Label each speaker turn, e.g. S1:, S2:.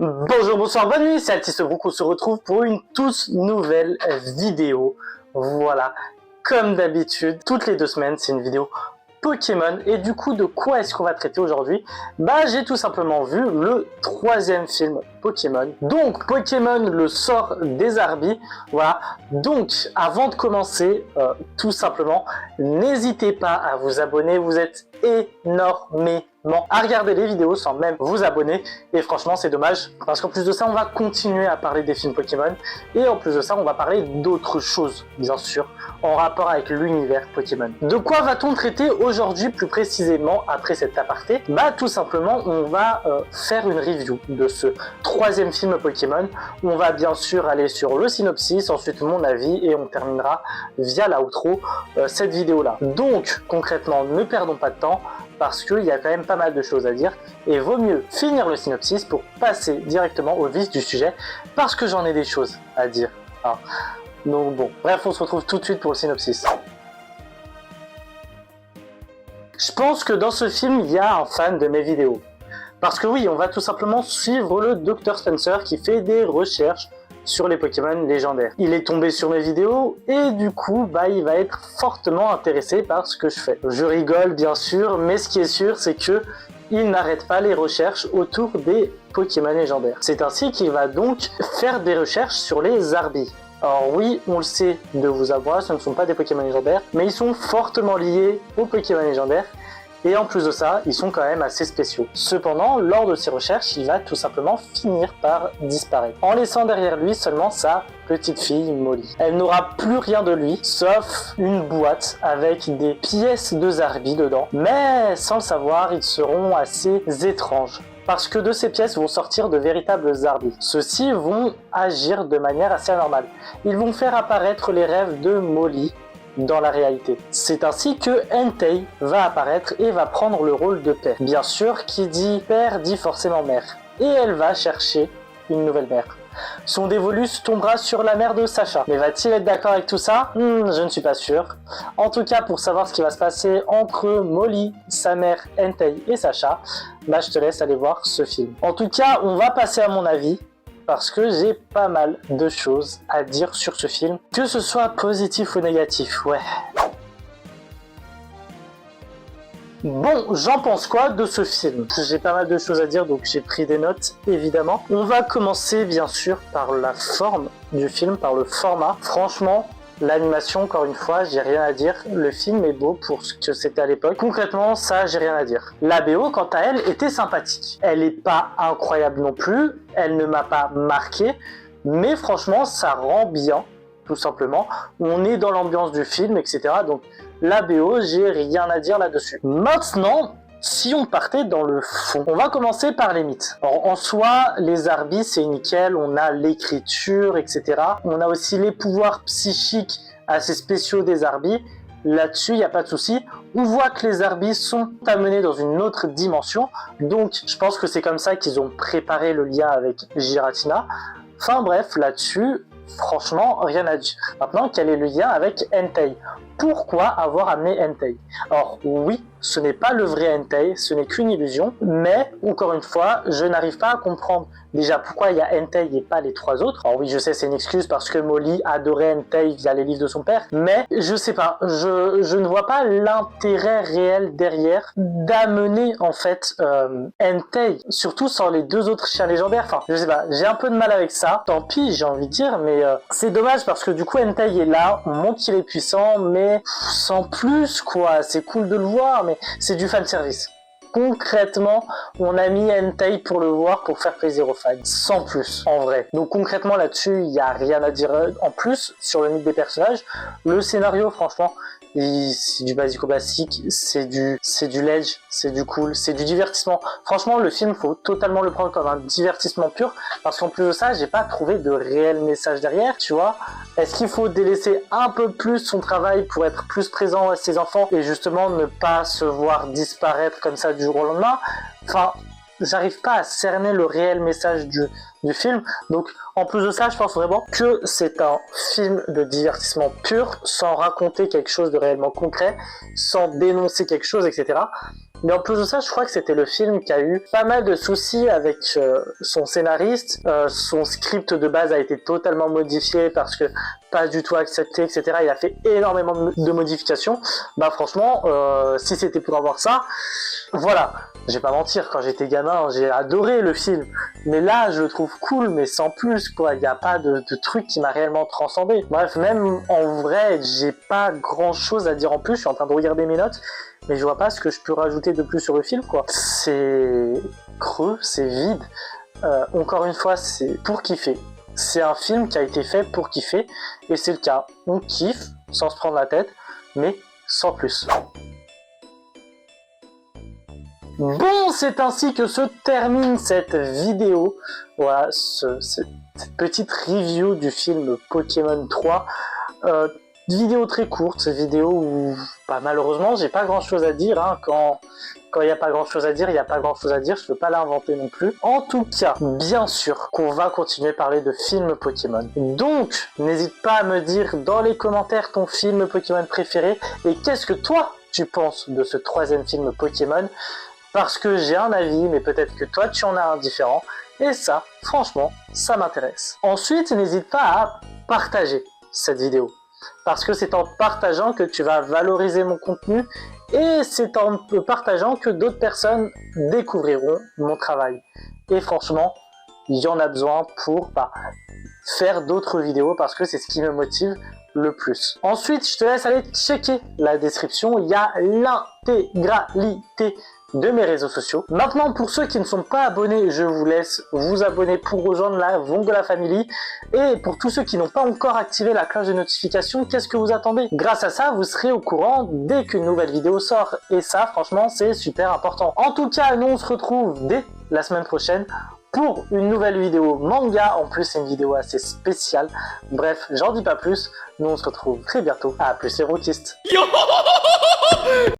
S1: Bonjour, bonsoir, bonne nuit, c'est Altis Brook, on se retrouve pour une toute nouvelle vidéo. Voilà, comme d'habitude, toutes les 2 semaines, c'est une vidéo Pokémon. Et du coup, de quoi est-ce qu'on va traiter aujourd'hui? J'ai tout simplement vu le 3e film Pokémon. Donc, Pokémon, le sort des Arbis. Voilà, donc, avant de commencer, tout simplement, n'hésitez pas à vous abonner, vous êtes énormément à regarder les vidéos sans même vous abonner, et franchement c'est dommage parce qu'en plus de ça on va continuer à parler des films Pokémon, et en plus de ça on va parler d'autres choses bien sûr en rapport avec l'univers Pokémon. De quoi va-t-on traiter aujourd'hui plus précisément après cet aparté? Tout simplement on va faire une review de ce 3e film Pokémon. On va bien sûr aller sur le synopsis, ensuite mon avis, et on terminera via l'outro cette vidéo là. Donc concrètement ne perdons pas de temps parce qu'il y a quand même pas mal de choses à dire, et vaut mieux finir le synopsis pour passer directement au vif du sujet, parce que j'en ai des choses à dire. Donc bon, bref, on se retrouve tout de suite pour le synopsis. Je pense que dans ce film, il y a un fan de mes vidéos. Parce que oui, on va tout simplement suivre le Dr Spencer qui fait des recherches sur les Pokémon légendaires. Il est tombé sur mes vidéos et du coup, il va être fortement intéressé par ce que je fais. Je rigole bien sûr, mais ce qui est sûr, c'est que il n'arrête pas les recherches autour des Pokémon légendaires. C'est ainsi qu'il va donc faire des recherches sur les Arbis. Alors oui, on le sait de vous à moi, ce ne sont pas des Pokémon légendaires, mais ils sont fortement liés aux Pokémon légendaires. Et en plus de ça, ils sont quand même assez spéciaux. Cependant, lors de ses recherches, il va tout simplement finir par disparaître, en laissant derrière lui seulement sa petite fille Molly. Elle n'aura plus rien de lui, sauf une boîte avec des pièces de Zarbi dedans. Mais sans le savoir, ils seront assez étranges, parce que de ces pièces vont sortir de véritables Zarbi. Ceux-ci vont agir de manière assez anormale. Ils vont faire apparaître les rêves de Molly dans la réalité. C'est ainsi que Entei va apparaître et va prendre le rôle de père. Bien sûr, qui dit père dit forcément mère. Et elle va chercher une nouvelle mère. Son dévolus tombera sur la mère de Sacha. Mais va-t-il être d'accord avec tout ça? Je ne suis pas sûr. En tout cas, pour savoir ce qui va se passer entre Molly, sa mère Entei et Sacha, je te laisse aller voir ce film. En tout cas, on va passer à mon avis, parce que j'ai pas mal de choses à dire sur ce film, que ce soit positif ou négatif, ouais. Bon, j'en pense quoi de ce film? J'ai pas mal de choses à dire, donc j'ai pris des notes, évidemment. On va commencer, bien sûr, par la forme du film, par le format. Franchement, l'animation, encore une fois, j'ai rien à dire. Le film est beau pour ce que c'était à l'époque. Concrètement, ça, j'ai rien à dire. La BO, quant à elle, était sympathique. Elle est pas incroyable non plus. Elle ne m'a pas marqué. Mais franchement, ça rend bien, tout simplement. On est dans l'ambiance du film, etc. Donc, la BO, j'ai rien à dire là-dessus. Maintenant, si on partait dans le fond, on va commencer par les mythes. Alors, en soi, les Arbis, c'est nickel, on a l'écriture, etc. On a aussi les pouvoirs psychiques assez spéciaux des Arbis. Là-dessus, il n'y a pas de souci. On voit que les Arbis sont amenés dans une autre dimension. Donc, je pense que c'est comme ça qu'ils ont préparé le lien avec Giratina. Enfin bref, là-dessus, franchement, rien à dire. Maintenant, quel est le lien avec Entei? Pourquoi avoir amené Entei? Alors oui, ce n'est pas le vrai Entei, ce n'est qu'une illusion, mais encore une fois, je n'arrive pas à comprendre déjà pourquoi il y a Entei et pas les 3 autres. Alors oui, je sais, c'est une excuse parce que Molly adorait Entei via les livres de son père, mais je sais pas, je ne vois pas l'intérêt réel derrière d'amener en fait Entei, surtout sans les 2 autres chiens légendaires. Enfin, je sais pas, j'ai un peu de mal avec ça. Tant pis, j'ai envie de dire, mais c'est dommage parce que du coup Entei est là, on montre qu'il est puissant, mais sans plus quoi. C'est cool de le voir, mais c'est du fanservice. Concrètement, on a mis Entei pour le voir, pour faire plaisir aux fans, sans plus, en vrai. Donc concrètement là-dessus, il n'y a rien à dire en plus sur le mythe des personnages. Le scénario, franchement, c'est du basico-basique, c'est du ledge, c'est du cool, c'est du divertissement. Franchement, le film, faut totalement le prendre comme un divertissement pur, parce qu'en plus de ça, j'ai pas trouvé de réel message derrière, tu vois. Est-ce qu'il faut délaisser un peu plus son travail pour être plus présent à ses enfants et justement ne pas se voir disparaître comme ça du jour au lendemain? Enfin, j'arrive pas à cerner le réel message du film. Donc en plus de ça, je pense vraiment que c'est un film de divertissement pur, sans raconter quelque chose de réellement concret, sans dénoncer quelque chose, etc. Mais en plus de ça, je crois que c'était le film qui a eu pas mal de soucis avec son scénariste. Son script de base a été totalement modifié parce que pas du tout accepté, etc. Il a fait énormément de modifications. Bah franchement, si c'était pour avoir ça, voilà. Je vais pas mentir, quand j'étais gamin, j'ai adoré le film. Mais là, je le trouve cool, mais sans plus, quoi. Il n'y a pas de truc qui m'a réellement transcendé. Bref, même en vrai, j'ai pas grand chose à dire en plus. Je suis en train de regarder mes notes, mais je vois pas ce que je peux rajouter de plus sur le film, quoi. C'est creux, c'est vide. Encore une fois, c'est pour kiffer. C'est un film qui a été fait pour kiffer, et c'est le cas. On kiffe, sans se prendre la tête, mais sans plus. Bon, c'est ainsi que se termine cette vidéo. Voilà, cette petite review du film Pokémon 3. Vidéo très courte, vidéo où, bah, malheureusement, j'ai pas grand chose à dire. Hein. Quand il n'y a pas grand chose à dire, il n'y a pas grand chose à dire. Je peux pas l'inventer non plus. En tout cas, bien sûr qu'on va continuer à parler de films Pokémon. Donc, n'hésite pas à me dire dans les commentaires ton film Pokémon préféré et qu'est-ce que toi tu penses de ce troisième film Pokémon. Parce que j'ai un avis, mais peut-être que toi tu en as un différent, et ça, franchement, ça m'intéresse. Ensuite, n'hésite pas à partager cette vidéo, parce que c'est en partageant que tu vas valoriser mon contenu, et c'est en partageant que d'autres personnes découvriront mon travail. Et franchement, il y en a besoin pour faire d'autres vidéos, parce que c'est ce qui me motive le plus. Ensuite, je te laisse aller checker la description, il y a l'intégralité de mes réseaux sociaux. Maintenant, pour ceux qui ne sont pas abonnés, je vous laisse vous abonner pour rejoindre la Vongola Family. Et pour tous ceux qui n'ont pas encore activé la cloche de notification, qu'est-ce que vous attendez? Grâce à ça, vous serez au courant dès qu'une nouvelle vidéo sort. Et ça, franchement, c'est super important. En tout cas, nous, on se retrouve dès la semaine prochaine pour une nouvelle vidéo manga. En plus, c'est une vidéo assez spéciale. Bref, j'en dis pas plus. Nous, on se retrouve très bientôt. À plus les rootistes.